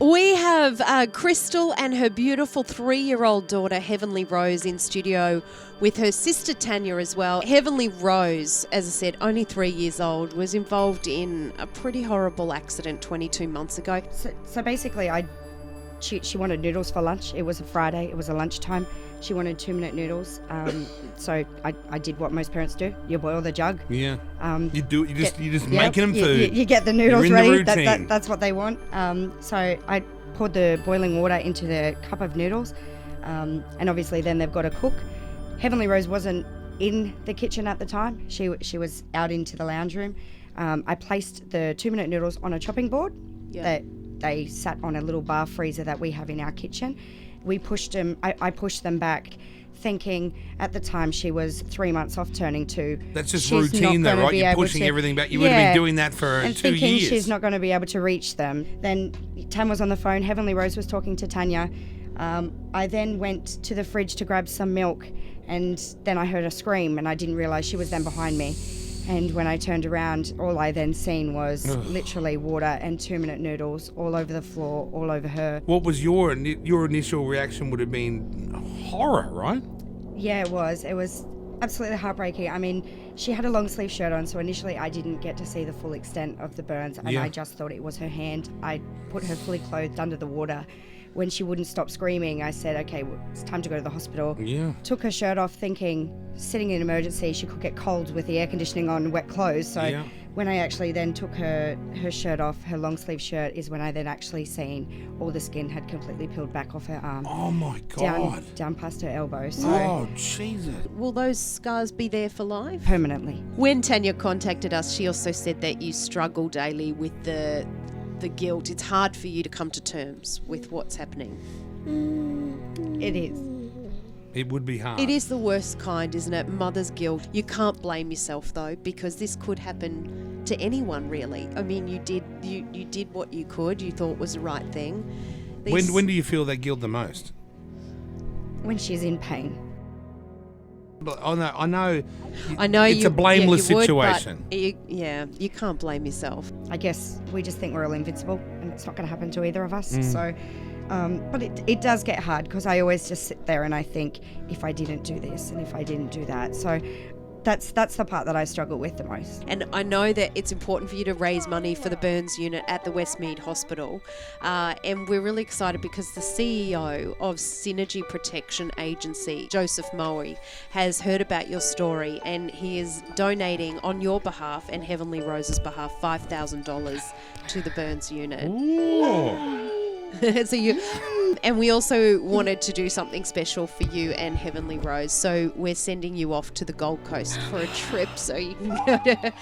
We have Crystal and her beautiful 3-year-old daughter, Heavenly Rose, in studio with her sister Tanya as well. Heavenly Rose, as I said, only 3 years old, was involved in a pretty horrible accident 22 months ago. So basically, she wanted noodles for lunch. It was a Friday. It was a lunchtime. She wanted 2-minute noodles. So I did what most parents do. You boil the jug. Yeah. You do. You just making them food. You get the noodles ready. The that's what they want. So I poured the boiling water into the cup of noodles, and obviously then they've got to cook. Heavenly Rose wasn't in the kitchen at the time. She was out into the lounge room. I placed the 2-minute noodles on a chopping board. Yeah. They sat on a little bar freezer that we have in our kitchen. We pushed them. I pushed them back, thinking at the time she was 3 months off turning 2. That's just routine though, right? You're pushing everything back. You would have been doing that for 2 years. And thinking she's not going to be able to reach them. Then Tam was on the phone. Heavenly Rose was talking to Tanya. I then went to the fridge to grab some milk, and then I heard a scream, and I didn't realise she was then behind me. And when I turned around, all I then seen was literally water and 2-minute noodles all over the floor, all over her. What was your initial reaction? Would have been horror, right? Yeah, it was. It was absolutely heartbreaking. I mean, she had a long sleeve shirt on, so initially I didn't get to see the full extent of the burns, and I just thought it was her hand. I put her fully clothed under the water. When she wouldn't stop screaming, I said, okay, well, it's time to go to the hospital. Yeah. Took her shirt off, thinking, sitting in emergency, she could get cold with the air conditioning on, wet clothes. So when I actually then took her shirt off, her long sleeve shirt, is when I then actually seen all the skin had completely peeled back off her arm. Oh my God. Down past her elbow. So oh, Jesus. Will those scars be there for life? Permanently. When Tanya contacted us, she also said that you struggle daily with the guilt. It's hard for you to come to terms with what's happening. It is. It would be hard. It is the worst kind, isn't it? Mother's guilt. You can't blame yourself though, because this could happen to anyone really. I mean, you did what you could. You thought was the right thing. When do you feel that guilt the most? When she's in pain. But I know. It's a blameless situation. You can't blame yourself. I guess we just think we're all invincible, and it's not going to happen to either of us. So, but it does get hard, because I always just sit there and I think, if I didn't do this and if I didn't do that. So that's the part that I struggle with the most. And I know that it's important for you to raise money for the burns unit at the Westmead Hospital. And we're really excited because the CEO of Synergy Protection Agency, Joseph Moe, has heard about your story, and he is donating on your behalf and Heavenly Rose's behalf $5,000 to the burns unit. Ooh. And we also wanted to do something special for you and Heavenly Rose, so we're sending you off to the Gold Coast for a trip so you can go to...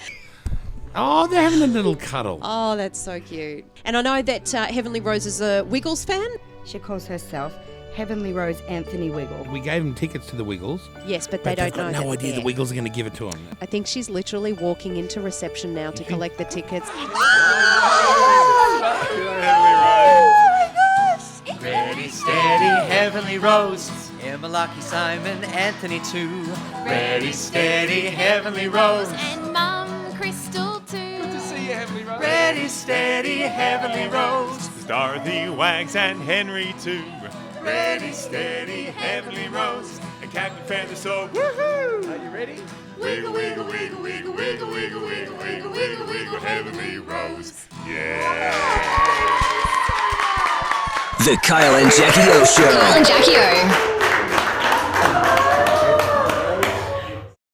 Oh, they're having a little cuddle. Oh, that's so cute. And I know that Heavenly Rose is a Wiggles fan. She calls herself Heavenly Rose Anthony Wiggle. We gave them tickets to the Wiggles. Yes, but they don't know. They've got no idea the Wiggles are going to give it to them. I think she's literally walking into reception now to collect the tickets. Ready, steady, Heavenly Rose. Emma, Lucky, Simon, Anthony too. Ready, steady, Heavenly Rose. And Mum, Crystal too. Good to see you, Heavenly Rose. Ready, steady, Heavenly Rose. Dorothy, Wags, and Henry too. Ready, steady, Heavenly Rose. And Captain Feather, so woohoo! Are you ready? Wiggle, wiggle, wiggle, wiggle, wiggle, wiggle, wiggle, wiggle, wiggle, wiggle, Heavenly Rose. Yeah! The Kyle and Jackie O Show. Kyle and Jackie O.